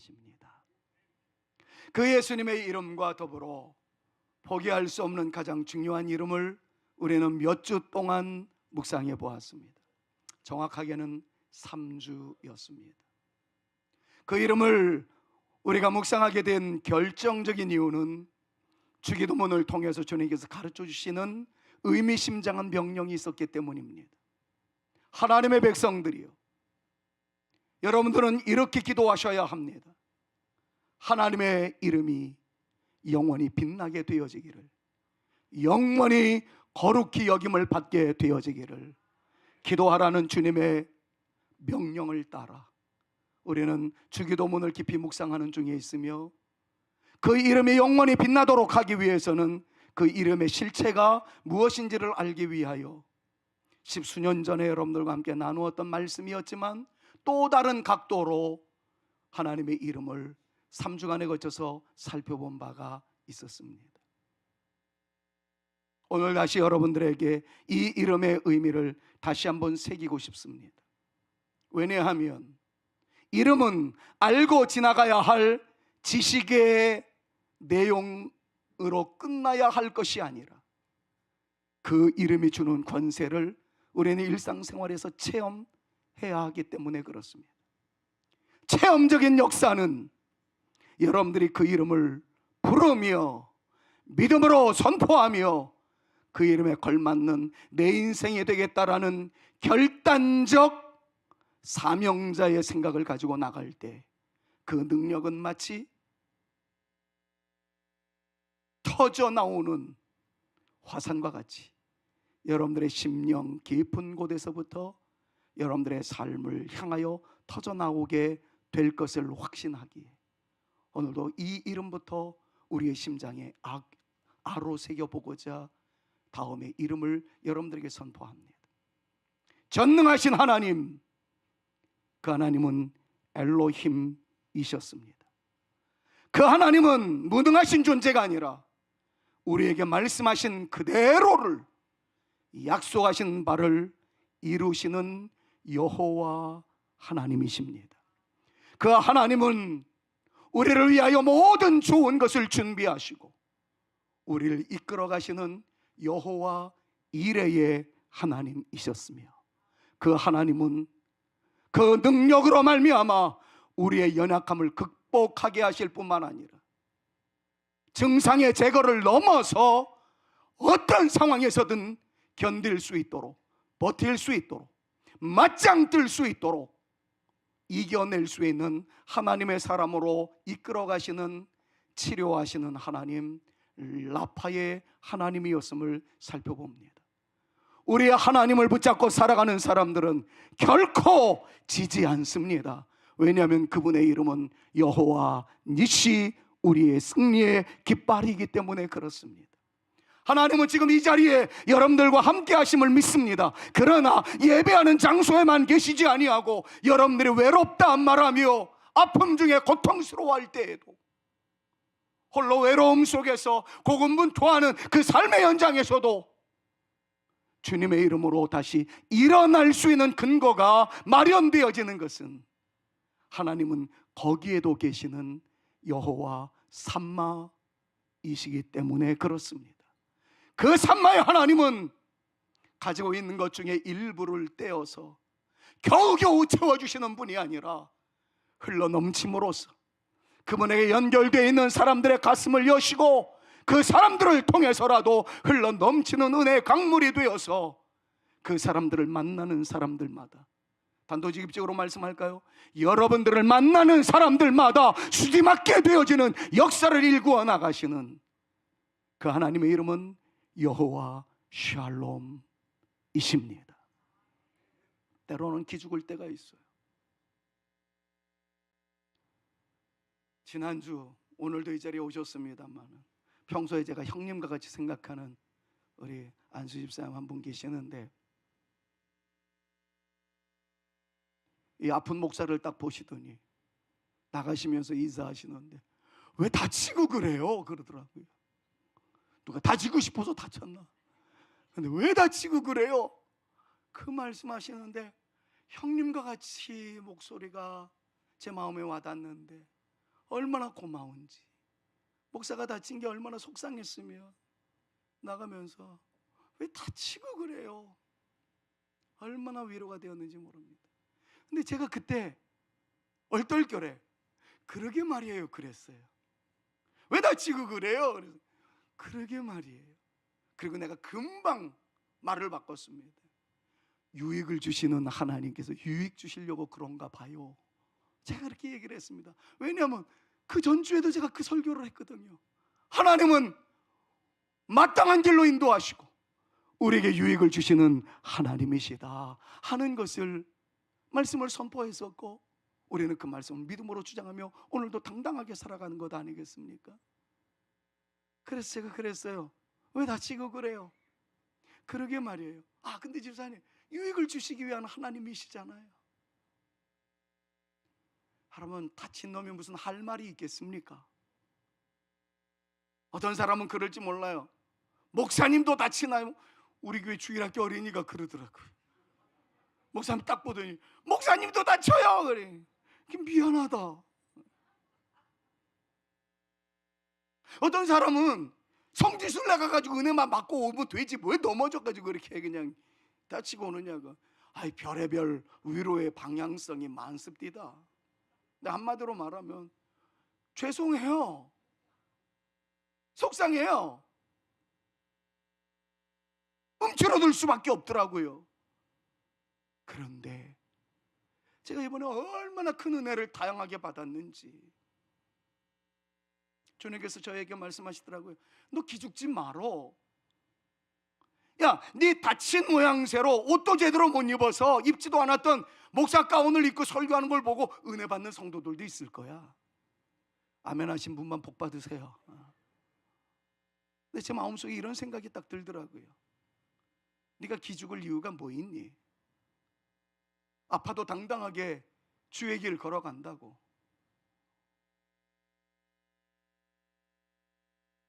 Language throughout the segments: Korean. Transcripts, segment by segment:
하십니다. 그 예수님의 이름과 더불어 포기할 수 없는 가장 중요한 이름을 우리는 몇 주 동안 묵상해 보았습니다. 정확하게는 3주였습니다. 그 이름을 우리가 묵상하게 된 결정적인 이유는 주기도문을 통해서 주님께서 가르쳐 주시는 의미심장한 명령이 있었기 때문입니다. 하나님의 백성들이요, 여러분들은 이렇게 기도하셔야 합니다. 하나님의 이름이 영원히 빛나게 되어지기를, 영원히 거룩히 여김을 받게 되어지기를 기도하라는 주님의 명령을 따라 우리는 주기도문을 깊이 묵상하는 중에 있으며, 그 이름이 영원히 빛나도록 하기 위해서는 그 이름의 실체가 무엇인지를 알기 위하여 십수년 전에 여러분들과 함께 나누었던 말씀이었지만 또 다른 각도로 하나님의 이름을 3주간에 거쳐서 살펴본 바가 있었습니다. 오늘 다시 여러분들에게 이 이름의 의미를 다시 한번 새기고 싶습니다. 왜냐하면 이름은 알고 지나가야 할 지식의 내용으로 끝나야 할 것이 아니라 그 이름이 주는 권세를 우리는 일상생활에서 체험해야 하기 때문에 그렇습니다. 체험적인 역사는 여러분들이 그 이름을 부르며 믿음으로 선포하며 그 이름에 걸맞는 내 인생이 되겠다라는 결단적 사명자의 생각을 가지고 나갈 때 그 능력은 마치 터져 나오는 화산과 같이 여러분들의 심령 깊은 곳에서부터 여러분들의 삶을 향하여 터져 나오게 될 것을 확신하기에 오늘도 이 이름부터 우리의 심장에 아로 새겨보고자 다음의 이름을 여러분들에게 선포합니다. 전능하신 하나님, 그 하나님은 엘로힘이셨습니다. 그 하나님은 무능하신 존재가 아니라 우리에게 말씀하신 그대로를, 약속하신 바를 이루시는 여호와 하나님이십니다. 그 하나님은 우리를 위하여 모든 좋은 것을 준비하시고 우리를 이끌어 가시는 여호와 이레의 하나님이셨으며, 그 하나님은 그 능력으로 말미암아 우리의 연약함을 극복하게 하실 뿐만 아니라 증상의 제거를 넘어서 어떤 상황에서든 견딜 수 있도록, 버틸 수 있도록, 맞짱 뜰 수 있도록 이겨낼 수 있는 하나님의 사람으로 이끌어 가시는, 치료하시는 하나님, 라파의 하나님이었음을 살펴봅니다. 우리의 하나님을 붙잡고 살아가는 사람들은 결코 지지 않습니다. 왜냐하면 그분의 이름은 여호와 니시, 우리의 승리의 깃발이기 때문에 그렇습니다. 하나님은 지금 이 자리에 여러분들과 함께 하심을 믿습니다. 그러나 예배하는 장소에만 계시지 아니하고 여러분들이 외롭다 말하며 아픔 중에 고통스러워할 때에도, 홀로 외로움 속에서 고군분투하는 그 삶의 현장에서도 주님의 이름으로 다시 일어날 수 있는 근거가 마련되어지는 것은 하나님은 거기에도 계시는 여호와 삼마이시기 때문에 그렇습니다. 그 삼마의 하나님은 가지고 있는 것 중에 일부를 떼어서 겨우겨우 채워주시는 분이 아니라 흘러넘침으로써 그분에게 연결되어 있는 사람들의 가슴을 여시고 그 사람들을 통해서라도 흘러넘치는 은혜의 강물이 되어서 그 사람들을 만나는 사람들마다, 단도직입적으로 말씀할까요? 여러분들을 만나는 사람들마다 수지맞게 되어지는 역사를 일구어 나가시는 그 하나님의 이름은 여호와 샬롬이십니다. 때로는 기죽을 때가 있어요. 지난주, 오늘도 이 자리에 오셨습니다만 평소에 제가 형님과 같이 생각하는 우리 안수 집사님 한 분 계시는데, 이 아픈 목사를 딱 보시더니 나가시면서 인사하시는데 왜 다치고 그래요? 그러더라고요. 누가 다치고 싶어서 다쳤나? 근데 왜 다치고 그래요? 그 말씀하시는데 형님과 같이 목소리가 제 마음에 와닿는데 얼마나 고마운지, 목사가 다친 게 얼마나 속상했으며 나가면서 왜 다치고 그래요? 얼마나 위로가 되었는지 모릅니다. 근데 제가 그때 얼떨결에 그러게 말이에요 그랬어요. 왜 다치고 그래요? 그래서 그러게 말이에요. 그리고 내가 금방 말을 바꿨습니다. 유익을 주시는 하나님께서 유익 주시려고 그런가 봐요. 제가 그렇게 얘기를 했습니다. 왜냐하면 그 전주에도 제가 그 설교를 했거든요. 하나님은 마땅한 길로 인도하시고 우리에게 유익을 주시는 하나님이시다 하는 것을 말씀을 선포했었고, 우리는 그 말씀을 믿음으로 주장하며 오늘도 당당하게 살아가는 것 아니겠습니까? 그래서 제가 그랬어요. 왜 다치고 그래요? 그러게 말이에요. 근데 집사님, 유익을 주시기 위한 하나님이시잖아요. 여러분, 다친 놈이 무슨 할 말이 있겠습니까? 어떤 사람은 그럴지 몰라요. 목사님도 다치나요? 우리 교회 주일학교 어린이가 그러더라고요. 목사님 딱 보더니 목사님도 다쳐요. 그래. 미안하다. 어떤 사람은 성지순례 가가지고 은혜만 맞고 오면 되지 왜 넘어져가지고 그렇게 그냥 다치고 오느냐고. 별의별 위로의 방향성이 많습니다. 근데 한마디로 말하면 죄송해요. 속상해요. 움츠러들 수밖에 없더라고요. 그런데 제가 이번에 얼마나 큰 은혜를 다양하게 받았는지 주님께서 저에게 말씀하시더라고요. 너 기죽지 말어. 야, 네 다친 모양새로 옷도 제대로 못 입어서 입지도 않았던 목사 가운을 입고 설교하는 걸 보고 은혜 받는 성도들도 있을 거야. 아멘 하신 분만 복 받으세요. 근데 제 마음속에 이런 생각이 딱 들더라고요. 네가 기죽을 이유가 뭐 있니? 아파도 당당하게 주의 길 걸어간다고.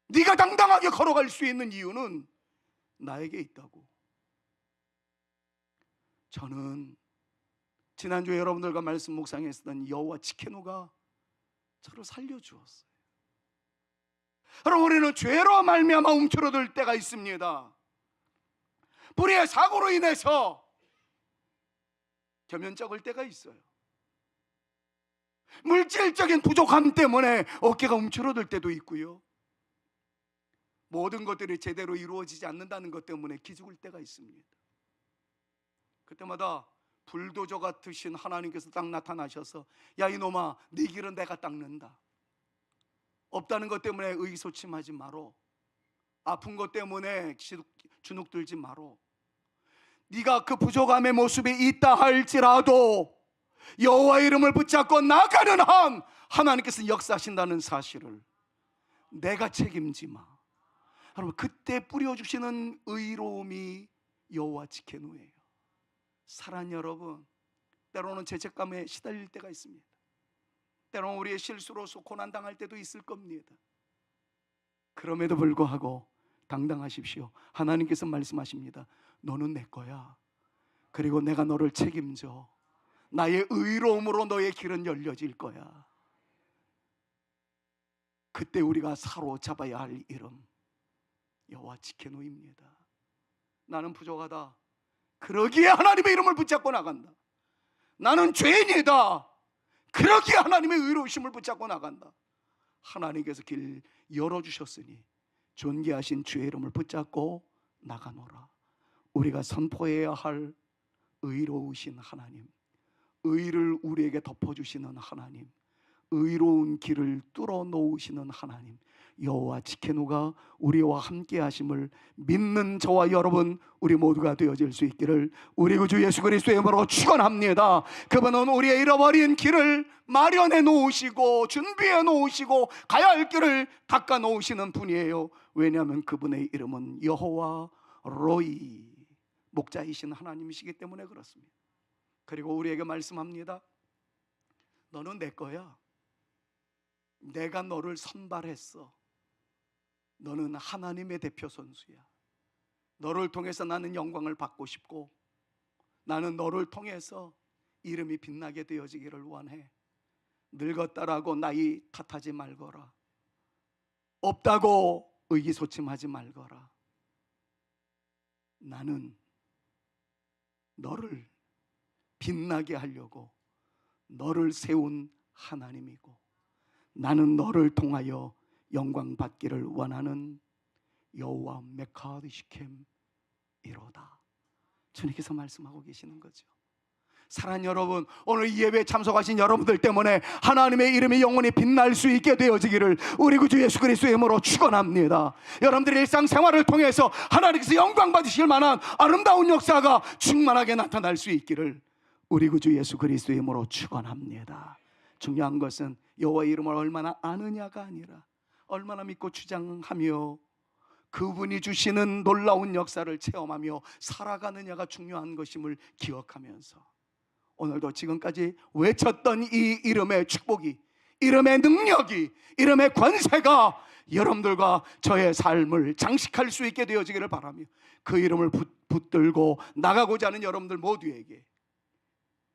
네가 당당하게 걸어갈 수 있는 이유는 나에게 있다고. 저는 지난주에 여러분들과 말씀 묵상했던 여호와 치케노가 저를 살려주었어요. 여러분, 우리는 죄로 말미암아 움츠러들 때가 있습니다. 불의의 사고로 인해서 겸연쩍을 때가 있어요. 물질적인 부족함 때문에 어깨가 움츠러들 때도 있고요. 모든 것들이 제대로 이루어지지 않는다는 것 때문에 기죽을 때가 있습니다. 그때마다 불도저 같으신 하나님께서 딱 나타나셔서 야 이놈아, 네 길은 내가 닦는다. 없다는 것 때문에 의기소침하지 마로. 아픈 것 때문에 주눅 들지 마로. 네가 그 부족함의 모습이 있다 할지라도 여호와의 이름을 붙잡고 나가는 한 하나님께서 역사하신다는 사실을 내가 책임지마. 여러분, 그때 뿌려주시는 의로움이 여호와 치케노예요. 사랑 여러분, 때로는 죄책감에 시달릴 때가 있습니다. 때로는 우리의 실수로서 고난당할 때도 있을 겁니다. 그럼에도 불구하고 당당하십시오. 하나님께서 말씀하십니다. 너는 내 거야. 그리고 내가 너를 책임져. 나의 의로움으로 너의 길은 열려질 거야. 그때 우리가 사로잡아야 할 이름 여호와 치케노입니다. 나는 부족하다. 그러기에 하나님의 이름을 붙잡고 나간다. 나는 죄인이다. 그러기에 하나님의 의로우심을 붙잡고 나간다. 하나님께서 길 열어주셨으니 존귀하신 주의 이름을 붙잡고 나가노라. 우리가 선포해야 할 의로우신 하나님, 의를 우리에게 덮어주시는 하나님, 의로운 길을 뚫어 놓으시는 하나님 여호와 치케노가 우리와 함께 하심을 믿는 저와 여러분, 우리 모두가 되어질 수 있기를 우리 구주 예수 그리스도의 이름으로 축원합니다. 그분은 우리의 잃어버린 길을 마련해 놓으시고 준비해 놓으시고 가야 할 길을 닦아 놓으시는 분이에요. 왜냐하면 그분의 이름은 여호와 로이, 목자이신 하나님이시기 때문에 그렇습니다. 그리고 우리에게 말씀합니다. 너는 내 거야. 내가 너를 선발했어. 너는 하나님의 대표 선수야. 너를 통해서 나는 영광을 받고 싶고 나는 너를 통해서 이름이 빛나게 되어지기를 원해. 늙었다라고 나이 탓하지 말거라. 없다고 의기소침하지 말거라. 나는 너를 빛나게 하려고 너를 세운 하나님이고, 나는 너를 통하여 영광 받기를 원하는 여호와 메카드시켐 이로다. 주님께서 말씀하고 계시는 거죠. 사랑하는 여러분, 오늘 이 예배에 참석하신 여러분들 때문에 하나님의 이름이 영원히 빛날 수 있게 되어지기를 우리 구주 예수 그리스도의 이름으로 축원합니다. 여러분들의 일상생활을 통해서 하나님께서 영광 받으실 만한 아름다운 역사가 충만하게 나타날 수 있기를 우리 구주 예수 그리스도의 이름으로 축원합니다. 중요한 것은 여호와의 이름을 얼마나 아느냐가 아니라 얼마나 믿고 주장하며 그분이 주시는 놀라운 역사를 체험하며 살아가느냐가 중요한 것임을 기억하면서 오늘도 지금까지 외쳤던 이 이름의 축복이, 이름의 능력이, 이름의 권세가 여러분들과 저의 삶을 장식할 수 있게 되어지기를 바라며, 그 이름을 붙들고 나가고자 하는 여러분들 모두에게,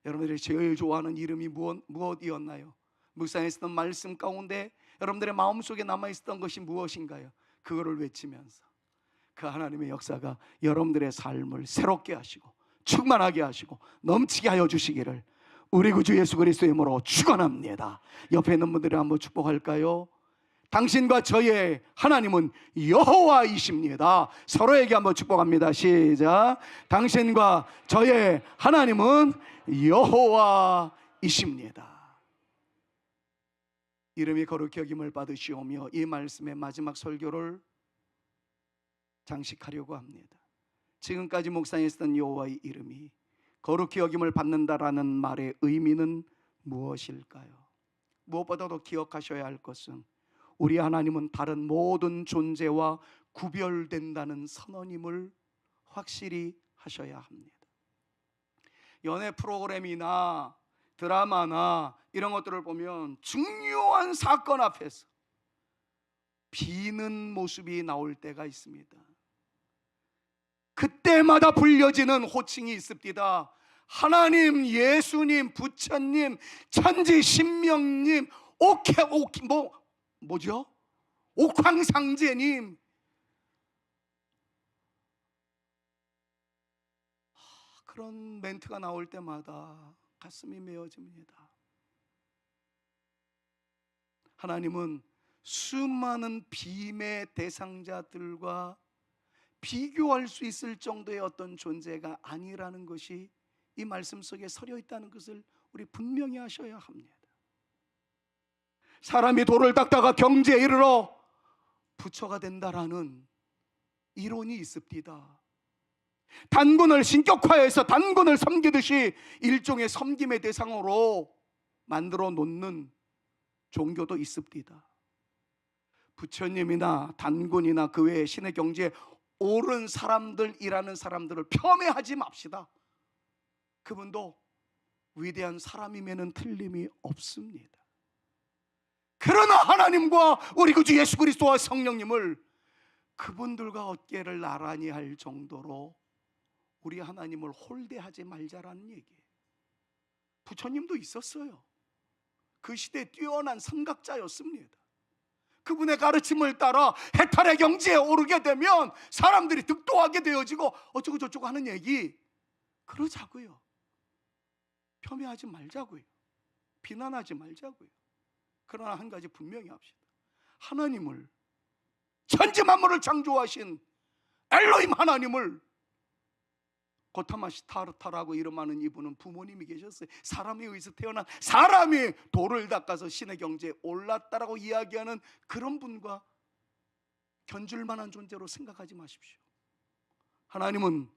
여러분들이 제일 좋아하는 이름이 무엇이었나요? 묵상에 있었던 말씀 가운데 여러분들의 마음속에 남아있었던 것이 무엇인가요? 그거를 외치면서 그 하나님의 역사가 여러분들의 삶을 새롭게 하시고 충만하게 하시고 넘치게 하여 주시기를 우리 구주 예수 그리스도의 이름으로 축원합니다. 옆에 있는 분들이 한번 축복할까요? 당신과 저의 하나님은 여호와이십니다. 서로에게 한번 축복합니다. 시작. 당신과 저의 하나님은 여호와이십니다. 이름이 거룩히 여김을 받으시오며 이 말씀의 마지막 설교를 장식하려고 합니다. 지금까지 묵상했던 여호와의 이름이 거룩히 여김을 받는다라는 말의 의미는 무엇일까요? 무엇보다도 기억하셔야 할 것은 우리 하나님은 다른 모든 존재와 구별된다는 선언임을 확실히 하셔야 합니다. 연애 프로그램이나 드라마나 이런 것들을 보면 중요한 사건 앞에서 비는 모습이 나올 때가 있습니다. 그때마다 불려지는 호칭이 있습니다. 하나님, 예수님, 부처님, 천지 신명님, 옥황상제님. 그런 멘트가 나올 때마다 가슴이 메어집니다. 하나님은 수많은 빔의 대상자들과 비교할 수 있을 정도의 어떤 존재가 아니라는 것이 이 말씀 속에 서려 있다는 것을 우리 분명히 하셔야 합니다. 사람이 돌을 닦다가 경지에 이르러 부처가 된다라는 이론이 있습니다. 단군을 신격화해서 단군을 섬기듯이 일종의 섬김의 대상으로 만들어 놓는 종교도 있습니다. 부처님이나 단군이나 그 외의 신의 경지에 옳은 사람들이라는 사람들을 폄훼하지 맙시다. 그분도 위대한 사람임에는 틀림이 없습니다. 그러나 하나님과 우리 구주 예수 그리스도와 성령님을 그분들과 어깨를 나란히 할 정도로 우리 하나님을 홀대하지 말자라는 얘기예요. 부처님도 있었어요. 그 시대에 뛰어난 선각자였습니다. 그분의 가르침을 따라 해탈의 경지에 오르게 되면 사람들이 득도하게 되어지고 어쩌고 저쩌고 하는 얘기 그러자고요. 폄훼하지 말자고요. 비난하지 말자고요. 그러나 한 가지 분명히 합시다. 하나님을, 천지 만물을 창조하신 엘로힘 하나님을 고타마시타르타라고 이름하는 이분은 부모님이 계셨어요. 사람에 의해서 태어난, 사람이 돌을 닦아서 신의 경지에 올랐다라고 이야기하는 그런 분과 견줄 만한 존재로 생각하지 마십시오. 하나님은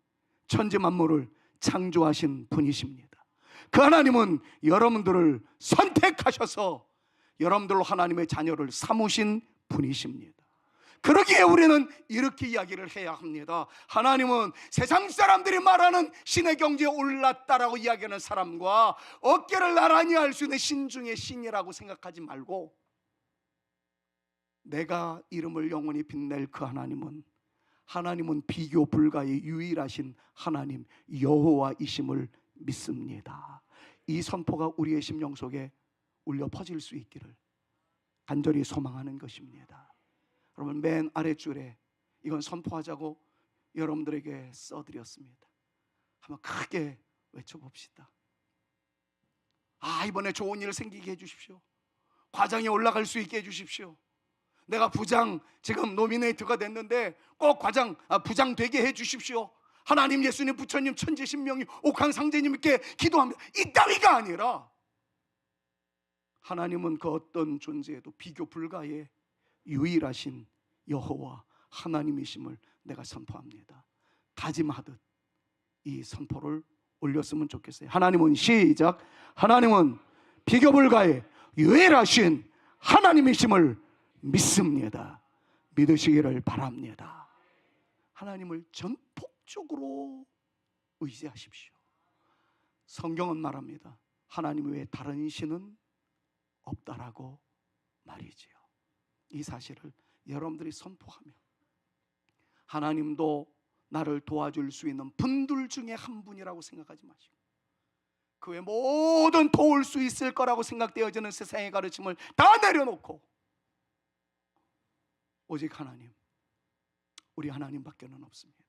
천지 만물을 창조하신 분이십니다. 그 하나님은 여러분들을 선택하셔서 여러분들로 하나님의 자녀를 삼으신 분이십니다. 그러기에 우리는 이렇게 이야기를 해야 합니다. 하나님은 세상 사람들이 말하는 신의 경지에 올랐다라고 이야기하는 사람과 어깨를 나란히 할 수 있는 신 중의 신이라고 생각하지 말고, 내가 이름을 영원히 빛낼 그 하나님은 비교 불가의 유일하신 하나님 여호와이심을 믿습니다. 이 선포가 우리의 심령 속에 울려 퍼질 수 있기를 간절히 소망하는 것입니다. 여러분, 맨 아랫줄에 이건 선포하자고 여러분들에게 써드렸습니다. 한번 크게 외쳐봅시다. 이번에 좋은 일 생기게 해주십시오. 과장에 올라갈 수 있게 해주십시오. 내가 부장 지금 노미네이트가 됐는데 꼭 부장 되게 해주십시오. 하나님, 예수님, 부처님, 천지신명님, 옥황상제님께 기도합니다. 이 따위가 아니라 하나님은 그 어떤 존재에도 비교 불가의 유일하신 여호와 하나님이심을 내가 선포합니다. 다짐하듯 이 선포를 올렸으면 좋겠어요. 하나님은, 시작, 하나님은 비교 불가의 유일하신 하나님이심을 믿습니다. 믿으시기를 바랍니다. 하나님을 전폭적으로 의지하십시오. 성경은 말합니다. 하나님 외에 다른 신은 없다라고 말이지요. 이 사실을 여러분들이 선포하며 하나님도 나를 도와줄 수 있는 분들 중에 한 분이라고 생각하지 마시고 그 외 모든 도울 수 있을 거라고 생각되어지는 세상의 가르침을 다 내려놓고 오직 하나님, 우리 하나님밖에는 없습니다.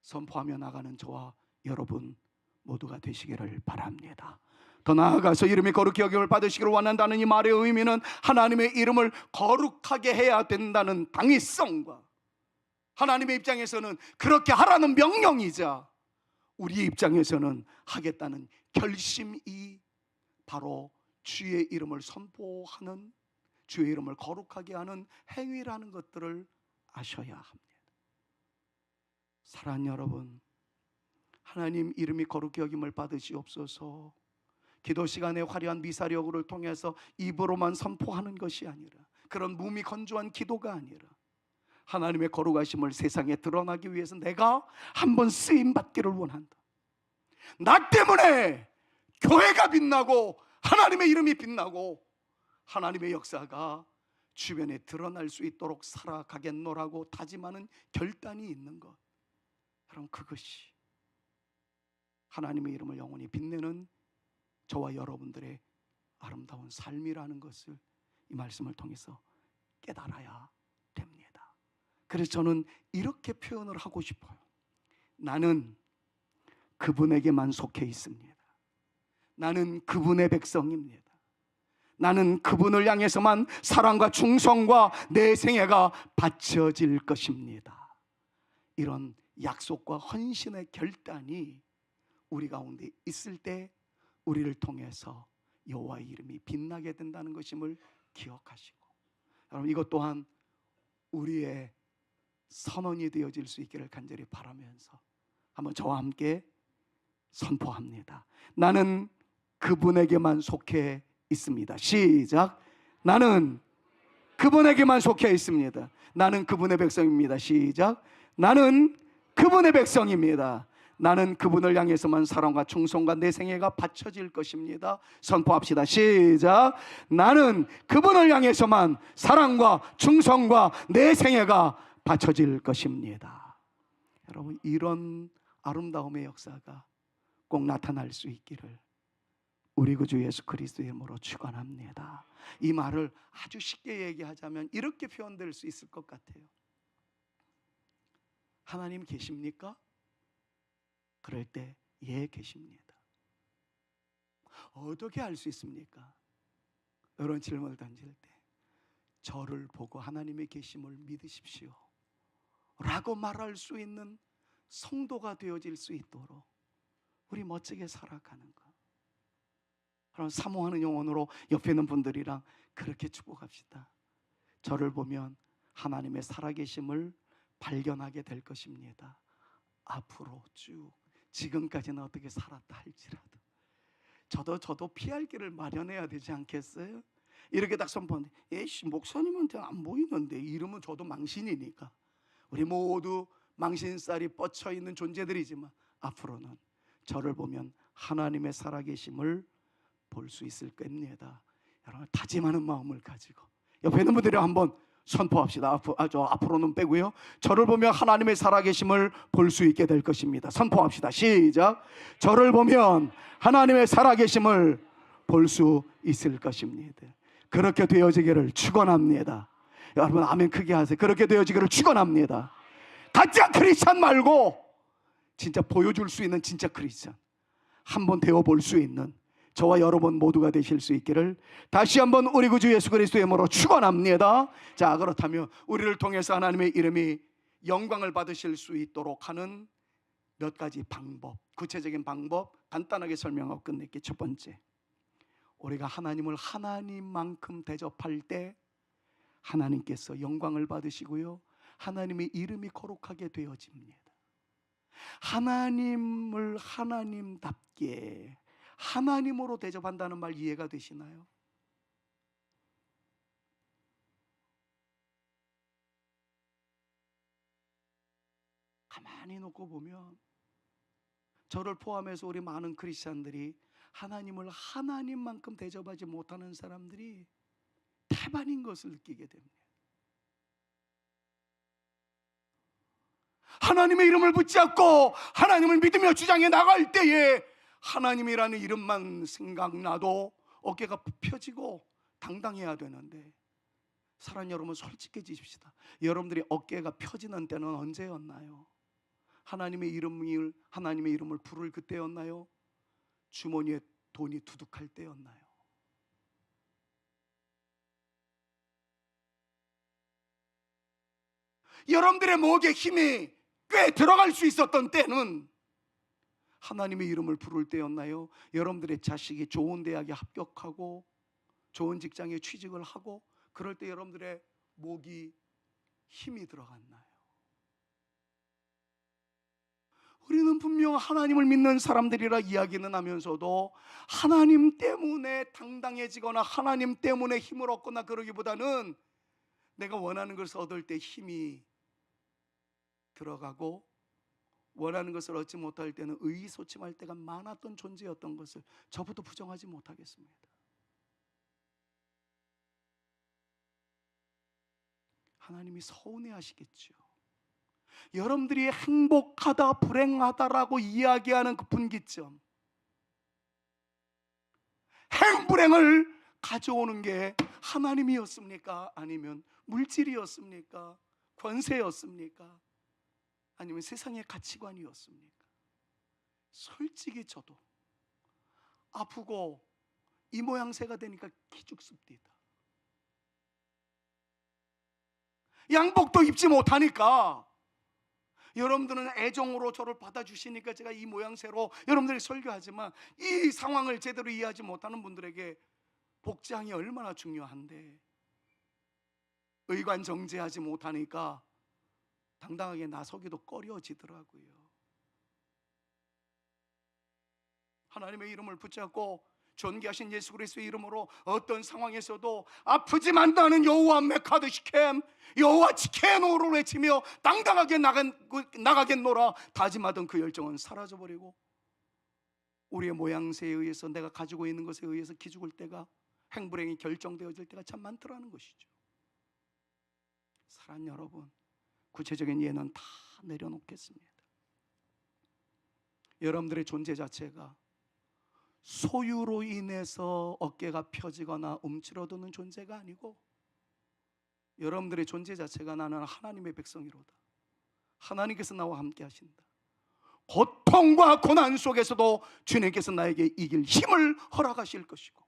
선포하며 나가는 저와 여러분 모두가 되시기를 바랍니다. 더 나아가서 이름이 거룩히 여김을 받으시기를 원한다는 이 말의 의미는 하나님의 이름을 거룩하게 해야 된다는 당위성과 하나님의 입장에서는 그렇게 하라는 명령이자 우리 입장에서는 하겠다는 결심이 바로 주의 이름을 선포하는, 주의 이름을 거룩하게 하는 행위라는 것들을 아셔야 합니다. 사랑하는 여러분, 하나님 이름이 거룩히 여김을 받으시옵소서. 기도 시간에 화려한 미사력을 통해서 입으로만 선포하는 것이 아니라, 그런 몸이 건조한 기도가 아니라 하나님의 거룩하심을 세상에 드러나기 위해서 내가 한번 쓰임받기를 원한다. 나 때문에 교회가 빛나고 하나님의 이름이 빛나고 하나님의 역사가 주변에 드러날 수 있도록 살아가겠노라고 다짐하는 결단이 있는 것, 여러분, 그것이 하나님의 이름을 영원히 빛내는 저와 여러분들의 아름다운 삶이라는 것을 이 말씀을 통해서 깨달아야 됩니다. 그래서 저는 이렇게 표현을 하고 싶어요. 나는 그분에게만 속해 있습니다. 나는 그분의 백성입니다. 나는 그분을 향해서만 사랑과 충성과 내 생애가 바쳐질 것입니다. 이런 약속과 헌신의 결단이 우리 가운데 있을 때 우리를 통해서 여호와의 이름이 빛나게 된다는 것임을 기억하시고, 여러분, 이것 또한 우리의 선언이 되어질 수 있기를 간절히 바라면서 한번 저와 함께 선포합니다. 나는 그분에게만 속해 있습니다. 시작. 나는 그분에게만 속해 있습니다. 나는 그분의 백성입니다. 시작. 나는 그분의 백성입니다. 나는 그분을 향해서만 사랑과 충성과 내 생애가 바쳐질 것입니다. 선포합시다. 시작. 나는 그분을 향해서만 사랑과 충성과 내 생애가 바쳐질 것입니다. 여러분, 이런 아름다움의 역사가 꼭 나타날 수 있기를 우리 구주 예수 그리스도의 이름으로 축원합니다. 이 말을 아주 쉽게 얘기하자면 이렇게 표현될 수 있을 것 같아요. 하나님 계십니까? 그럴 때 예, 계십니다. 어떻게 알 수 있습니까? 이런 질문을 던질 때 저를 보고 하나님의 계심을 믿으십시오 라고 말할 수 있는 성도가 되어질 수 있도록 우리 멋지게 살아가는 것, 그럼 사모하는 영혼으로 옆에 있는 분들이랑 그렇게 축복합시다. 저를 보면 하나님의 살아계심을 발견하게 될 것입니다. 앞으로 쭉 지금까지는 어떻게 살았다 할지라도 저도 피할 길을 마련해야 되지 않겠어요? 이렇게 딱 선포하는데, 에이씨, 목사님한테 안 보이는데, 이러면 저도 망신이니까. 우리 모두 망신살이 뻗쳐 있는 존재들이지만 앞으로는 저를 보면 하나님의 살아계심을 볼 수 있을 겁니다. 여러분, 다짐하는 마음을 가지고 옆에 있는 분들이 한번 선포합시다. 앞으로는 빼고요. 저를 보면 하나님의 살아계심을 볼 수 있게 될 것입니다. 선포합시다. 시작. 저를 보면 하나님의 살아계심을 볼 수 있을 것입니다. 그렇게 되어지기를 축원합니다. 여러분 아멘 크게 하세요. 그렇게 되어지기를 축원합니다. 가짜 크리스찬 말고 진짜 보여줄 수 있는 진짜 크리스찬, 한번 되어볼 수 있는 저와 여러분 모두가 되실 수 있기를 다시 한번 우리 구주 예수 그리스도의 이름으로 축원합니다. 자, 그렇다면 우리를 통해서 하나님의 이름이 영광을 받으실 수 있도록 하는 몇 가지 방법, 구체적인 방법 간단하게 설명하고 끝낼게요. 첫 번째, 우리가 하나님을 하나님만큼 대접할 때 하나님께서 영광을 받으시고요, 하나님의 이름이 거룩하게 되어집니다. 하나님을 하나님답게 하나님으로 대접한다는 말 이해가 되시나요? 가만히 놓고 보면 저를 포함해서 우리 많은 크리스찬들이 하나님을 하나님만큼 대접하지 못하는 사람들이 태반인 것을 느끼게 됩니다. 하나님의 이름을 붙잡고 하나님을 믿으며 주장해 나갈 때에 하나님이라는 이름만 생각나도 어깨가 펴지고 당당해야 되는데, 사랑하는 여러분 솔직해지십시다. 여러분들이 어깨가 펴지는 때는 언제였나요? 하나님의 이름을 부를 그때였나요? 주머니에 돈이 두둑할 때였나요? 여러분들의 목에 힘이 꽤 들어갈 수 있었던 때는 하나님의 이름을 부를 때였나요? 여러분들의 자식이 좋은 대학에 합격하고 좋은 직장에 취직을 하고 그럴 때 여러분들의 목이 힘이 들어갔나요? 우리는 분명 하나님을 믿는 사람들이라 이야기는 하면서도 하나님 때문에 당당해지거나 하나님 때문에 힘을 얻거나 그러기보다는 내가 원하는 것을 얻을 때 힘이 들어가고 원하는 것을 얻지 못할 때는 의기소침할 때가 많았던 존재였던 것을 저부터 부정하지 못하겠습니다. 하나님이 서운해하시겠죠. 여러분들이 행복하다 불행하다라고 이야기하는 그 분기점, 행불행을 가져오는 게 하나님이었습니까? 아니면 물질이었습니까? 권세였습니까? 아니면 세상의 가치관이었습니까? 솔직히 저도 아프고 이 모양새가 되니까 기죽습니다. 양복도 입지 못하니까 여러분들은 애정으로 저를 받아주시니까 제가 이 모양새로 여러분들이 설교하지만 이 상황을 제대로 이해하지 못하는 분들에게 복장이 얼마나 중요한데 의관정제하지 못하니까 당당하게 나서기도 꺼려지더라고요. 하나님의 이름을 붙잡고 존귀하신 예수 그리스도의 이름으로 어떤 상황에서도 아프지만 나는 여호와 메카드 시켐 여호와 지케노를 외치며 당당하게 나가겠노라 다짐하던 그 열정은 사라져버리고 우리의 모양새에 의해서 내가 가지고 있는 것에 의해서 기죽을 때가, 행불행이 결정되어질 때가 참 많더라는 것이죠. 사랑하는 여러분, 구체적인 예는 다 내려놓겠습니다. 여러분들의 존재 자체가 소유로 인해서 어깨가 펴지거나 움츠러드는 존재가 아니고 여러분들의 존재 자체가 나는 하나님의 백성이로다, 하나님께서 나와 함께 하신다, 고통과 고난 속에서도 주님께서 나에게 이길 힘을 허락하실 것이고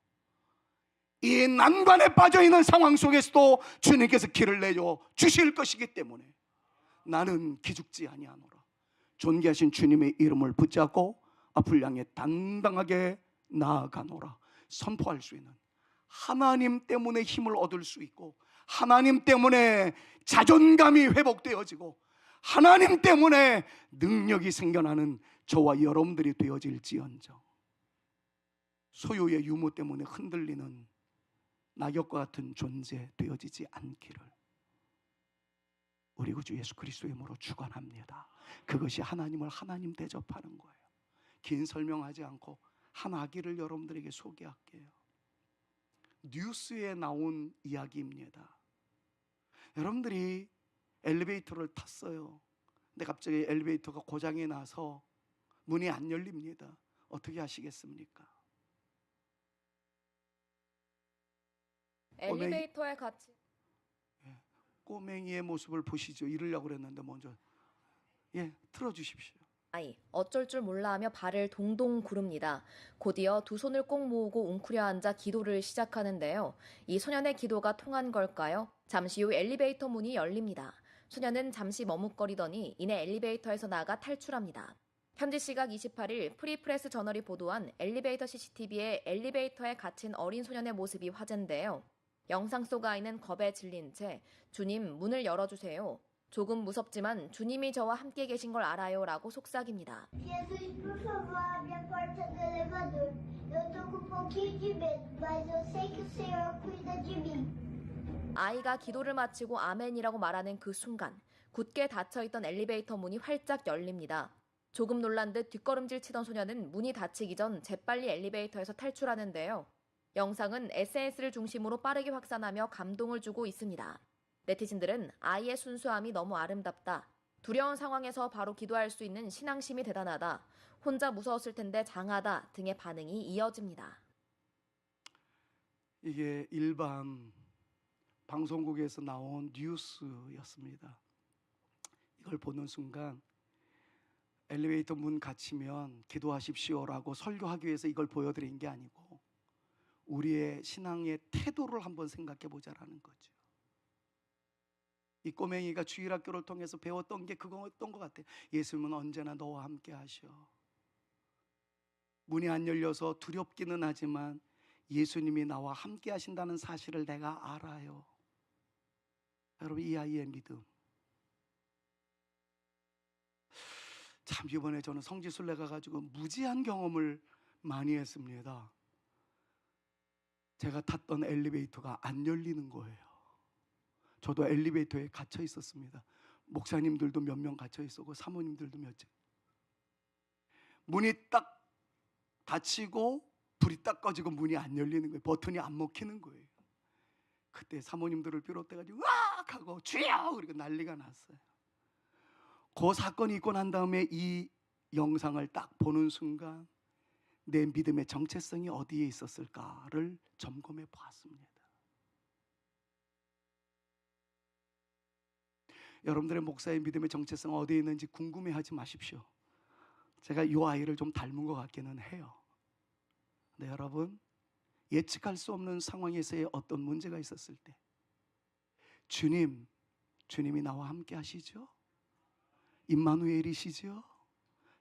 이 난관에 빠져있는 상황 속에서도 주님께서 길을 내줘 주실 것이기 때문에 나는 기죽지 아니하노라. 존귀하신 주님의 이름을 붙잡고 앞을 향해 당당하게 나아가노라 선포할 수 있는, 하나님 때문에 힘을 얻을 수 있고 하나님 때문에 자존감이 회복되어지고 하나님 때문에 능력이 생겨나는 저와 여러분들이 되어질지언정 소유의 유무 때문에 흔들리는 낙엽과 같은 존재 되어지지 않기를 우리 구주 예수 그리스도의 이름으로 축원합니다. 그것이 하나님을 하나님 대접하는 거예요. 긴 설명하지 않고 한 아기를 여러분들에게 소개할게요. 뉴스에 나온 이야기입니다. 여러분들이 엘리베이터를 탔어요. 근데 갑자기 엘리베이터가 고장이 나서 문이 안 열립니다. 어떻게 하시겠습니까? 엘리베이터에 같이 꼬맹이의 모습을 보시죠. 이러려고 그랬는데 먼저 틀어주십시오. 아이, 어쩔 줄 몰라 하며 발을 동동 구릅니다. 곧이어 두 손을 꼭 모으고 웅크려 앉아 기도를 시작하는데요. 이 소년의 기도가 통한 걸까요? 잠시 후 엘리베이터 문이 열립니다. 소년은 잠시 머뭇거리더니 이내 엘리베이터에서 나가 탈출합니다. 현지 시각 28일 프리프레스 저널이 보도한 엘리베이터 CCTV에 엘리베이터에 갇힌 어린 소년의 모습이 화제인데요. 영상 속 아이는 겁에 질린 채 주님 문을 열어주세요. 조금 무섭지만 주님이 저와 함께 계신 걸 알아요 라고 속삭입니다. Jesus, por favor, abre a porta do elevador. Eu tô com um pouquinho de medo, mas eu sei que o Senhor cuida de mim. 아이가 기도를 마치고 아멘이라고 말하는 그 순간 굳게 닫혀있던 엘리베이터 문이 활짝 열립니다. 조금 놀란 듯 뒷걸음질 치던 소년은 문이 닫히기 전 재빨리 엘리베이터에서 탈출하는데요. 영상은 SNS를 중심으로 빠르게 확산하며 감동을 주고 있습니다. 네티즌들은 아이의 순수함이 너무 아름답다. 두려운 상황에서 바로 기도할 수 있는 신앙심이 대단하다. 혼자 무서웠을 텐데 장하다 등의 반응이 이어집니다. 이게 일반 방송국에서 나온 뉴스였습니다. 이걸 보는 순간 엘리베이터 문 닫히면 기도하십시오라고 설교하기 위해서 이걸 보여드린 게 아니고 우리의 신앙의 태도를 한번 생각해 보자라는 거죠. 이 꼬맹이가 주일학교를 통해서 배웠던 게 그거였던 것 같아요. 예수님은 언제나 너와 함께 하셔. 문이 안 열려서 두렵기는 하지만 예수님이 나와 함께 하신다는 사실을 내가 알아요. 여러분, 이 아이의 믿음. 참 이번에 저는 성지순례 가가지고 무지한 경험을 많이 했습니다. 제가 탔던 엘리베이터가 안 열리는 거예요. 저도 엘리베이터에 갇혀 있었습니다. 목사님들도 몇 명 갇혀 있었고 사모님들도 몇 명. 문이 딱 닫히고 불이 딱 꺼지고 문이 안 열리는 거예요. 버튼이 안 먹히는 거예요. 그때 사모님들을 비롯해가지고 으악 하고 주여 그리고 난리가 났어요. 그 사건이 있고 난 다음에 이 영상을 딱 보는 순간 내 믿음의 정체성이 어디에 있었을까를 점검해 보았습니다. 여러분들의 목사의 믿음의 정체성 어디에 있는지 궁금해하지 마십시오. 제가 이 아이를 좀 닮은 것 같기는 해요. 근데 여러분, 예측할 수 없는 상황에서의 어떤 문제가 있었을 때 주님이 나와 함께 하시죠? 임마누엘이시죠?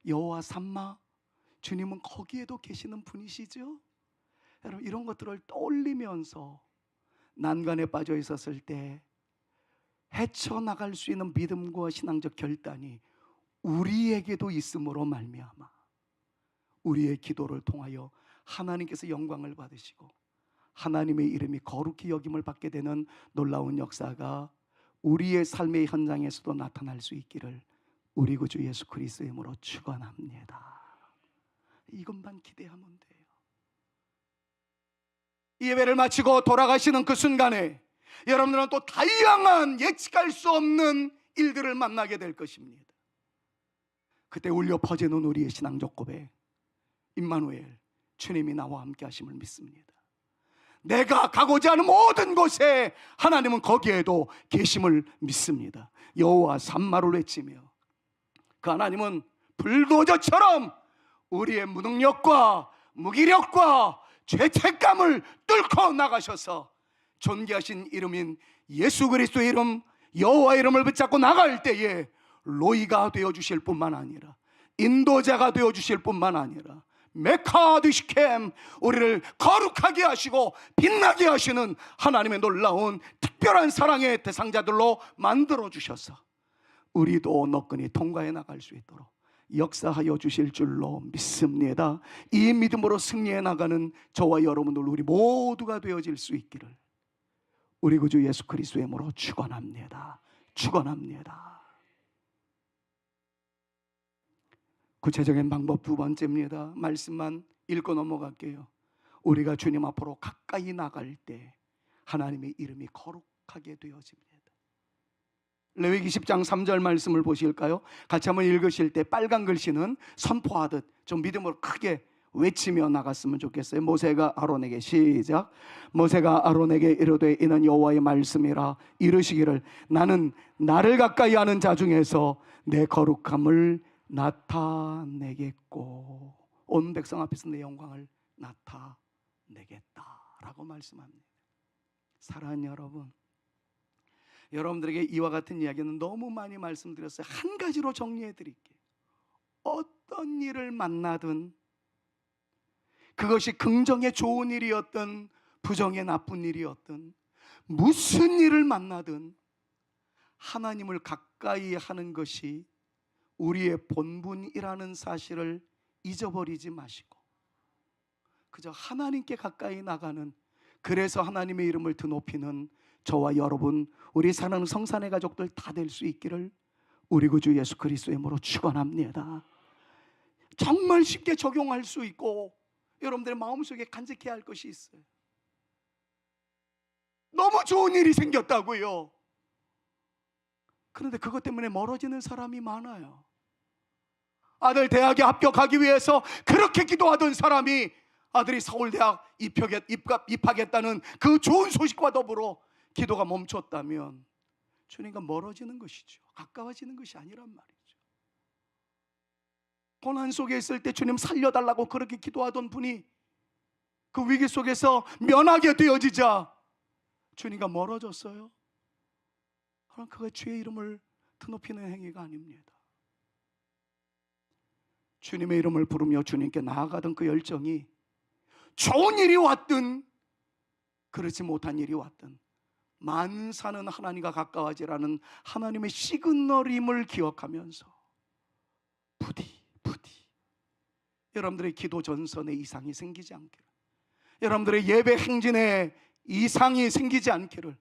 여호와 삼마, 주님은 거기에도 계시는 분이시죠? 여러분, 이런 것들을 떠올리면서 난간에 빠져 있었을 때 헤쳐나갈 수 있는 믿음과 신앙적 결단이 우리에게도 있음으로 말미암아 우리의 기도를 통하여 하나님께서 영광을 받으시고 하나님의 이름이 거룩히 여김을 받게 되는 놀라운 역사가 우리의 삶의 현장에서도 나타날 수 있기를 우리 구주 예수 그리스도의 이름으로 축원합니다. 이것만 기대하면 돼요. 이 예배를 마치고 돌아가시는 그 순간에 여러분들은 또 다양한 예측할 수 없는 일들을 만나게 될 것입니다. 그때 울려 퍼지는 우리의 신앙적 고백, 임마누엘, 주님이 나와 함께 하심을 믿습니다. 내가 가고자 하는 모든 곳에 하나님은 거기에도 계심을 믿습니다. 여호와 삼마를 외치며 그 하나님은 불도저처럼 우리의 무능력과 무기력과 죄책감을 뚫고 나가셔서 존귀하신 이름인 예수 그리스도의 이름, 여호와의 이름을 붙잡고 나갈 때에 로이가 되어주실 뿐만 아니라 인도자가 되어주실 뿐만 아니라 메카드시캠, 우리를 거룩하게 하시고 빛나게 하시는 하나님의 놀라운 특별한 사랑의 대상자들로 만들어주셔서 우리도 너끈히 통과해 나갈 수 있도록 역사하여 주실 줄로 믿습니다. 이 믿음으로 승리해 나가는 저와 여러분들 우리 모두가 되어질 수 있기를 우리 구주 예수 그리스도의 이름으로 축원합니다. 축원합니다. 구체적인 방법 두 번째입니다. 말씀만 읽고 넘어갈게요. 우리가 주님 앞으로 가까이 나갈 때 하나님의 이름이 거룩하게 되어집니다. 레위기 10장 3절 말씀을 보실까요? 같이 한번 읽으실 때 빨간 글씨는 선포하듯 좀 믿음으로 크게 외치며 나갔으면 좋겠어요. 모세가 아론에게 시작. 모세가 아론에게 이르되 이는 여호와의 말씀이라 이르시기를 나는 나를 가까이 하는 자 중에서 내 거룩함을 나타내겠고 온 백성 앞에서 내 영광을 나타내겠다라고 말씀합니다. 사랑하는 여러분, 여러분들에게 이와 같은 이야기는 너무 많이 말씀드렸어요. 한 가지로 정리해 드릴게요. 어떤 일을 만나든 그것이 긍정의 좋은 일이었든 부정의 나쁜 일이었든 무슨 일을 만나든 하나님을 가까이 하는 것이 우리의 본분이라는 사실을 잊어버리지 마시고 그저 하나님께 가까이 나가는, 그래서 하나님의 이름을 드높이는 저와 여러분, 우리 사랑하는 성산의 가족들 다 될 수 있기를 우리 구주 예수 그리스도의 이름으로 축원합니다. 정말 쉽게 적용할 수 있고 여러분들의 마음속에 간직해야 할 것이 있어요. 너무 좋은 일이 생겼다고요. 그런데 그것 때문에 멀어지는 사람이 많아요. 아들 대학에 합격하기 위해서 그렇게 기도하던 사람이 아들이 서울대학 입학했다는 그 좋은 소식과 더불어 기도가 멈췄다면 주님과 멀어지는 것이죠. 가까워지는 것이 아니란 말이죠. 고난 속에 있을 때 주님 살려달라고 그렇게 기도하던 분이 그 위기 속에서 면하게 되어지자 주님과 멀어졌어요. 그럼 그가 주의 이름을 드높이는 행위가 아닙니다. 주님의 이름을 부르며 주님께 나아가던 그 열정이 좋은 일이 왔든 그렇지 못한 일이 왔든 만사는 하나님과 가까워지라는 하나님의 시그널임을 기억하면서 부디 여러분들의 기도 전선에 이상이 생기지 않기를, 여러분들의 예배 행진에 이상이 생기지 않기를,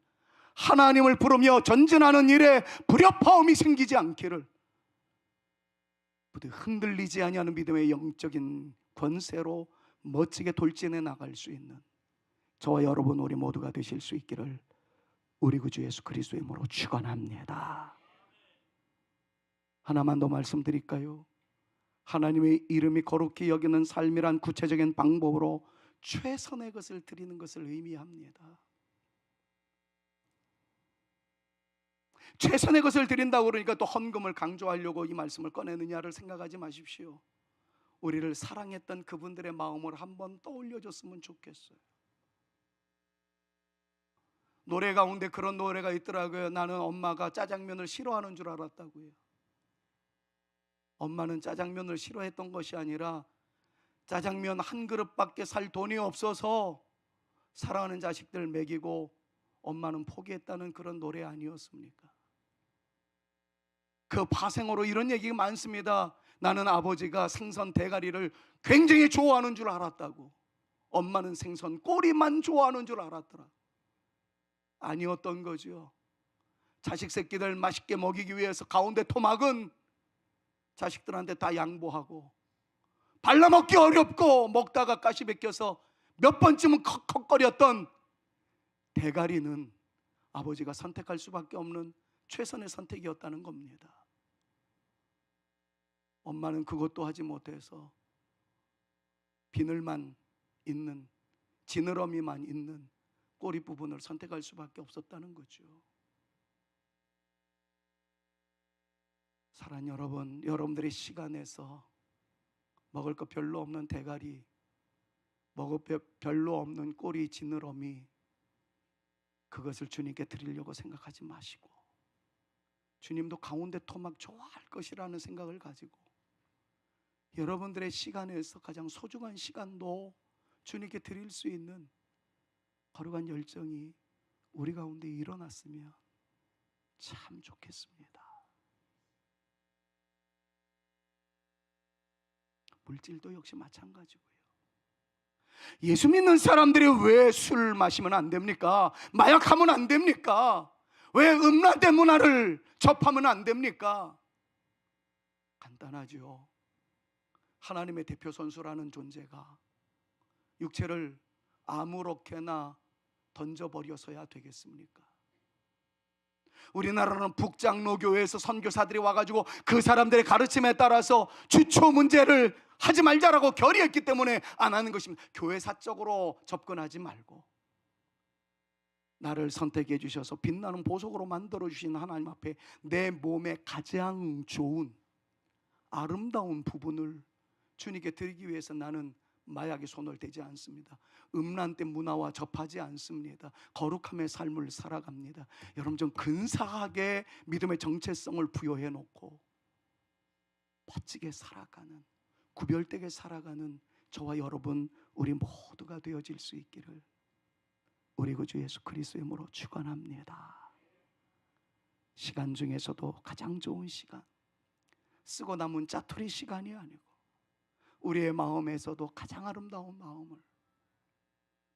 하나님을 부르며 전진하는 일에 불협화음이 생기지 않기를, 부디 흔들리지 아니하는 믿음의 영적인 권세로 멋지게 돌진해 나갈 수 있는 저와 여러분 우리 모두가 되실 수 있기를 우리 구주 예수 그리스도의 이름으로 축원합니다. 하나만 더 말씀드릴까요? 하나님의 이름이 거룩히 여기는 삶이란 구체적인 방법으로 최선의 것을 드리는 것을 의미합니다. 최선의 것을 드린다고 그러니까 또 헌금을 강조하려고 이 말씀을 꺼내느냐를 생각하지 마십시오. 우리를 사랑했던 그분들의 마음을 한번 떠올려줬으면 좋겠어요. 노래 가운데 그런 노래가 있더라고요. 나는 엄마가 짜장면을 싫어하는 줄 알았다고요. 엄마는 짜장면을 싫어했던 것이 아니라 짜장면 한 그릇밖에 살 돈이 없어서 사랑하는 자식들 먹이고 엄마는 포기했다는 그런 노래 아니었습니까? 그 파생어로 이런 얘기가 많습니다. 나는 아버지가 생선 대가리를 굉장히 좋아하는 줄 알았다고. 엄마는 생선 꼬리만 좋아하는 줄 알았더라. 아니었던 거죠. 자식 새끼들 맛있게 먹이기 위해서 가운데 토막은 자식들한테 다 양보하고, 발라먹기 어렵고 먹다가 가시 벗겨서 몇 번쯤은 컥컥거렸던 대가리는 아버지가 선택할 수밖에 없는 최선의 선택이었다는 겁니다. 엄마는 그것도 하지 못해서 비늘만 있는, 지느러미만 있는 꼬리 부분을 선택할 수밖에 없었다는 거죠. 사랑하는 여러분, 여러분들의 시간에서 먹을 거 별로 없는 대가리, 먹을 거 별로 없는 꼬리, 지느러미, 그것을 주님께 드리려고 생각하지 마시고, 주님도 가운데 토막 좋아할 것이라는 생각을 가지고 여러분들의 시간에서 가장 소중한 시간도 주님께 드릴 수 있는 거룩한 열정이 우리 가운데 일어났으면 참 좋겠습니다. 물질도 역시 마찬가지고요. 예수 믿는 사람들이 왜 술 마시면 안 됩니까? 마약하면 안 됩니까? 왜 음란된 문화를 접하면 안 됩니까? 간단하죠. 하나님의 대표 선수라는 존재가 육체를 아무렇게나 던져버려서야 되겠습니까? 우리나라는 북장로교회에서 선교사들이 와가지고 그 사람들의 가르침에 따라서 주초 문제를 하지 말자라고 결의했기 때문에 안 하는 것입니다. 교회사적으로 접근하지 말고 나를 선택해 주셔서 빛나는 보석으로 만들어 주신 하나님 앞에 내 몸에 가장 좋은 아름다운 부분을 주님께 드리기 위해서 나는 마약에 손을 대지 않습니다. 음란된 문화와 접하지 않습니다. 거룩함의 삶을 살아갑니다. 여러분, 좀 근사하게 믿음의 정체성을 부여해 놓고 멋지게 살아가는, 구별되게 살아가는 저와 여러분 우리 모두가 되어질 수 있기를 우리 구주 예수 그리스도의 이름으로 축원합니다. 시간 중에서도 가장 좋은 시간, 쓰고 남은 짜투리 시간이 아니고 우리의 마음에서도 가장 아름다운 마음을,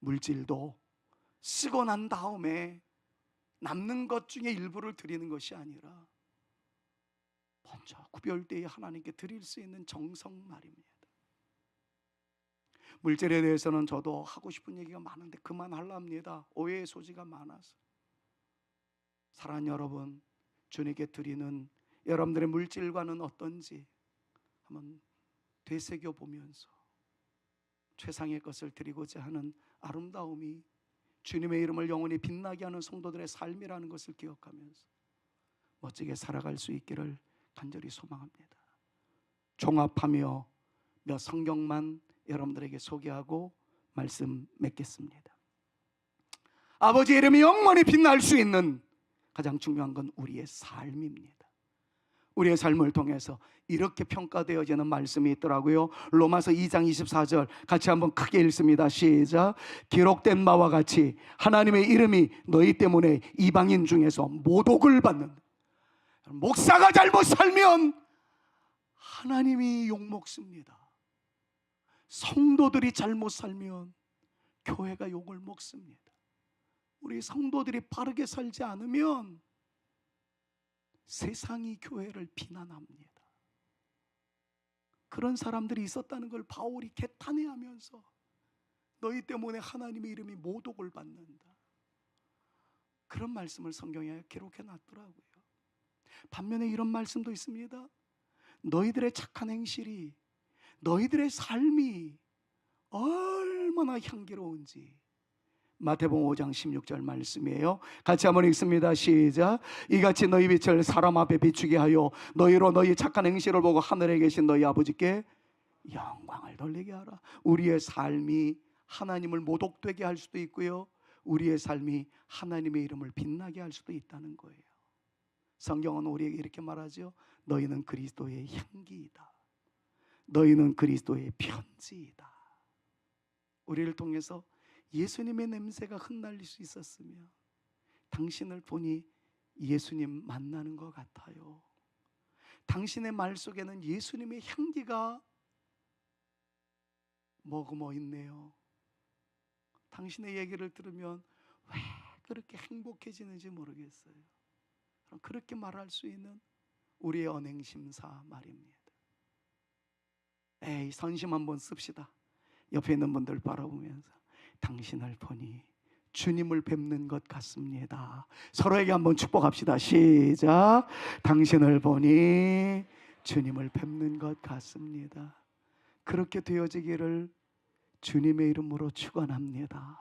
물질도 쓰고 난 다음에 남는 것 중에 일부를 드리는 것이 아니라 먼저 구별되어 하나님께 드릴 수 있는 정성 말입니다. 물질에 대해서는 저도 하고 싶은 얘기가 많은데 그만하려합니다. 오해의 소지가 많아서. 사랑하는 여러분, 주님께 드리는 여러분들의 물질과는 어떤지 한번 되새겨 보면서 최상의 것을 드리고자 하는 아름다움이 주님의 이름을 영원히 빛나게 하는 성도들의 삶이라는 것을 기억하면서 멋지게 살아갈 수 있기를 간절히 소망합니다. 종합하며 몇 성경만 여러분들에게 소개하고 말씀 맺겠습니다. 아버지의 이름이 영원히 빛날 수 있는 가장 중요한 건 우리의 삶입니다. 우리의 삶을 통해서 이렇게 평가되어지는 말씀이 있더라고요. 로마서 2장 24절 같이 한번 크게 읽습니다. 시작. 기록된 바와 같이 하나님의 이름이 너희 때문에 이방인 중에서 모독을 받는다. 목사가 잘못 살면 하나님이 욕먹습니다. 성도들이 잘못 살면 교회가 욕을 먹습니다. 우리 성도들이 바르게 살지 않으면 세상이 교회를 비난합니다. 그런 사람들이 있었다는 걸 바울이 개탄해하면서 너희 때문에 하나님의 이름이 모독을 받는다, 그런 말씀을 성경에 기록해 놨더라고요. 반면에 이런 말씀도 있습니다. 너희들의 착한 행실이, 너희들의 삶이 얼마나 향기로운지. 마태복음 5장 16절 말씀이에요. 같이 한번 읽습니다. 시작. 이같이 너희 빛을 사람 앞에 비추게 하여 너희로 너희 착한 행실을 보고 하늘에 계신 너희 아버지께 영광을 돌리게 하라. 우리의 삶이 하나님을 모독되게 할 수도 있고요, 우리의 삶이 하나님의 이름을 빛나게 할 수도 있다는 거예요. 성경은 우리에게 이렇게 말하죠. 너희는 그리스도의 향기이다. 너희는 그리스도의 편지이다. 우리를 통해서 예수님의 냄새가 흩날릴 수 있었으면 당신을 보니 예수님 만나는 것 같아요. 당신의 말 속에는 예수님의 향기가 머금어 있네요. 당신의 얘기를 들으면 왜 그렇게 행복해지는지 모르겠어요. 그렇게 말할 수 있는 우리의 언행심사 말입니다. 에이, 선심 한번 씁시다. 옆에 있는 분들 바라보면서 당신을 보니 주님을 뵙는 것 같습니다. 서로에게 한번 축복합시다. 시작. 당신을 보니 주님을 뵙는 것 같습니다. 그렇게 되어지기를 주님의 이름으로 축원합니다.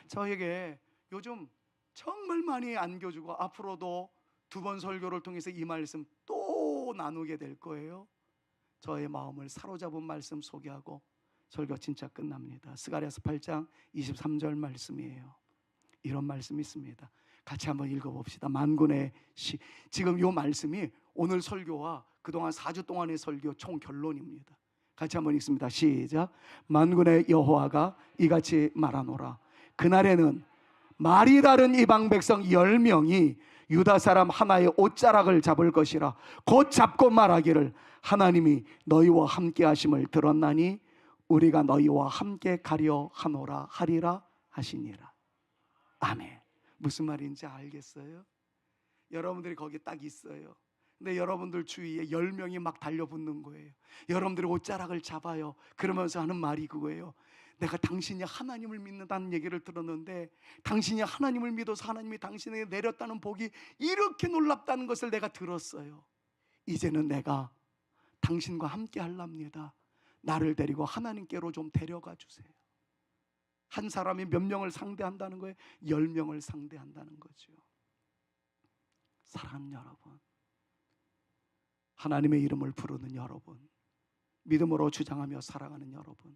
저에게 요즘 정말 많이 안겨주고 앞으로도 2번 설교를 통해서 이 말씀 또 나누게 될 거예요. 저의 마음을 사로잡은 말씀 소개하고 설교 진짜 끝납니다. 스가랴서 8장 23절 말씀이에요. 이런 말씀이 있습니다. 같이 한번 읽어봅시다. 만군의 시. 지금 이 말씀이 오늘 설교와 그동안 4주 동안의 설교 총 결론입니다. 같이 한번 읽습니다. 시작. 만군의 여호와가 이같이 말하노라. 그날에는 말이 다른 이방 백성 10명이 유다 사람 하나의 옷자락을 잡을 것이라. 곧 잡고 말하기를 하나님이 너희와 함께 하심을 들었나니 우리가 너희와 함께 가려 하노라 하리라 하시니라. 아멘. 무슨 말인지 알겠어요? 여러분들이 거기 딱 있어요. 근데 여러분들 주위에 10명이 막 달려붙는 거예요. 여러분들이 옷자락을 잡아요. 그러면서 하는 말이 그거예요. 내가 당신이 하나님을 믿는다는 얘기를 들었는데 당신이 하나님을 믿어서 하나님이 당신에게 내렸다는 복이 이렇게 놀랍다는 것을 내가 들었어요. 이제는 내가 당신과 함께 하랍니다. 나를 데리고 하나님께로 좀 데려가 주세요. 한 사람이 몇 명을 상대한다는 거예요? 10명을 상대한다는 거죠. 사랑하는 여러분, 하나님의 이름을 부르는 여러분, 믿음으로 주장하며 살아가는 여러분,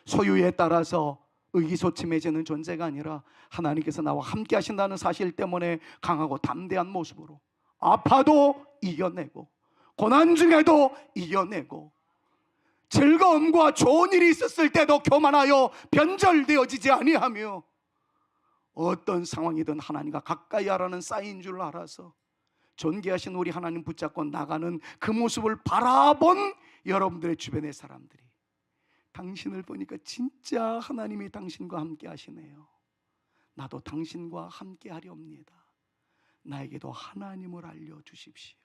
소유에 따라서 의기소침해지는 존재가 아니라 하나님께서 나와 함께 하신다는 사실 때문에 강하고 담대한 모습으로 아파도 이겨내고 고난 중에도 이겨내고 즐거움과 좋은 일이 있었을 때도 교만하여 변절되어지지 아니하며 어떤 상황이든 하나님과 가까이 하라는 사인인 줄 알아서 존귀하신 우리 하나님 붙잡고 나가는 그 모습을 바라본 여러분들의 주변의 사람들이 당신을 보니까 진짜 하나님이 당신과 함께 하시네요. 나도 당신과 함께 하렵니다. 나에게도 하나님을 알려주십시오.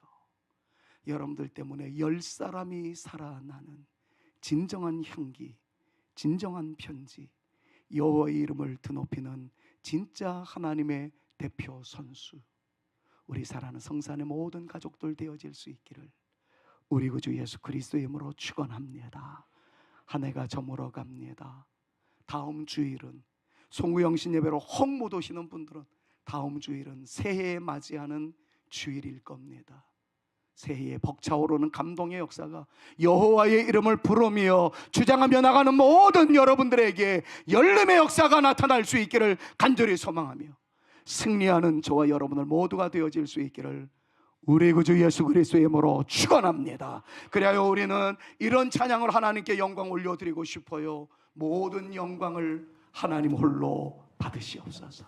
여러분들 때문에 10사람이 살아나는 진정한 향기, 진정한 편지, 여호와의 이름을 드높이는 진짜 하나님의 대표 선수, 우리 사랑하는 성산의 모든 가족들 되어질 수 있기를 우리 구주 예수 그리스도의 이름으로 축원합니다. 한 해가 저물어 갑니다. 다음 주일은 송구영신 예배로 혹 못 오시는 분들은 다음 주일은 새해에 맞이하는 주일일 겁니다. 새해에 벅차오르는 감동의 역사가 여호와의 이름을 부르며 주장하며 나가는 모든 여러분들에게 열림의 역사가 나타날 수 있기를 간절히 소망하며 승리하는 저와 여러분들 모두가 되어질 수 있기를 우리 구주 예수 그리스도의 이름으로 축원합니다. 그래야 우리는 이런 찬양을 하나님께 영광 올려드리고 싶어요. 모든 영광을 하나님 홀로 받으시옵소서.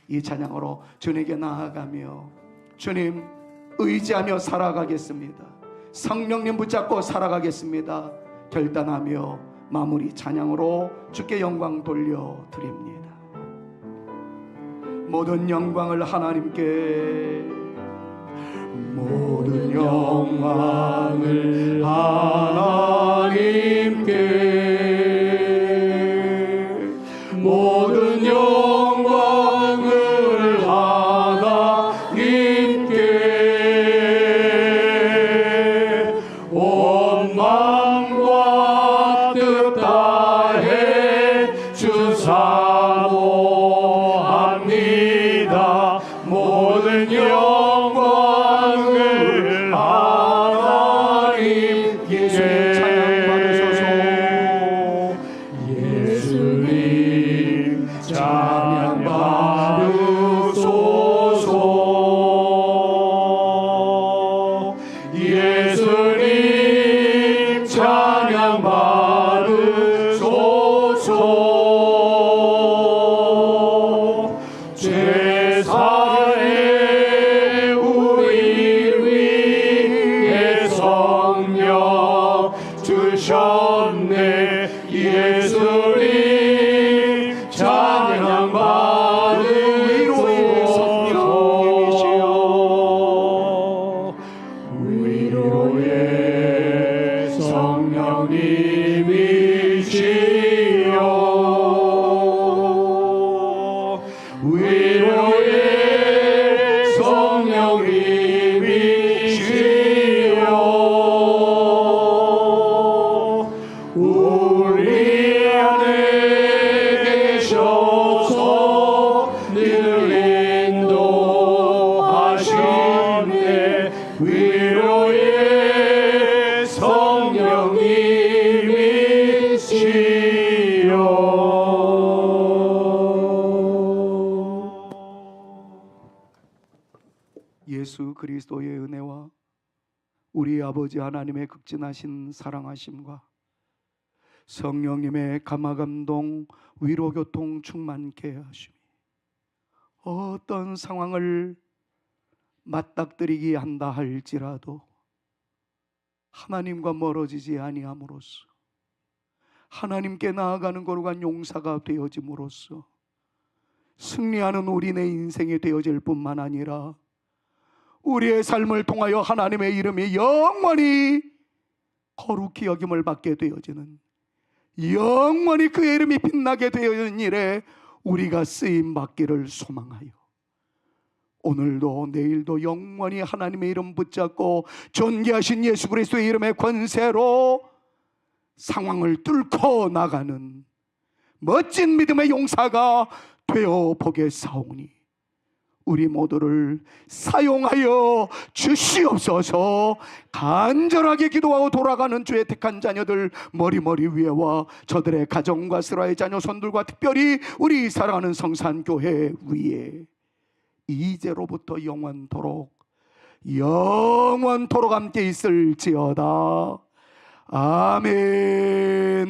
이 찬양으로 주님께 나아가며 주님 의지하며 살아가겠습니다. 성령님 붙잡고 살아가겠습니다. 결단하며 마무리 찬양으로 주께 영광 돌려드립니다. 모든 영광을 하나님께, 모든 영광을 하나님께, 모든 영광을 하나님께, 온 마음과 뜻 다해 주사모합니다. 모든 영광을 하나님께 찬양받으소서. 예수님 찬양받으소서. 예수님 찬양받으소서. 죄사해 우리 위해 성령 주셨네. 예수님 찬양받으소서. 위로의 성령님이시여, 위로의 성령님이시여, 우리 안에 계셔서 늘 인도하시네. 위로의 성령님이시여. 예수 그리스도의 은혜와 우리 아버지 하나님의 극진하신 사랑하심과 성령님의 감화감동 위로교통 충만케 하심이 어떤 상황을 맞닥뜨리기 한다 할지라도 하나님과 멀어지지 아니함으로써 하나님께 나아가는 거룩한 용사가 되어짐으로써 승리하는 우리네 인생이 되어질 뿐만 아니라 우리의 삶을 통하여 하나님의 이름이 영원히 거룩히 여김을 받게 되어지는, 영원히 그의 이름이 빛나게 되어지는 일에 우리가 쓰임 받기를 소망하여 오늘도 내일도 영원히 하나님의 이름 붙잡고 존귀하신 예수 그리스도의 이름의 권세로 상황을 뚫고 나가는 멋진 믿음의 용사가 되어 보겠사오니 우리 모두를 사용하여 주시옵소서. 간절하게 기도하고 돌아가는 주의 택한 자녀들 머리 위에와 저들의 가정과 스라의 자녀 손들과 특별히 우리 사랑하는 성산교회 위에 이제로부터 영원토록 함께 있을지어다. 아멘.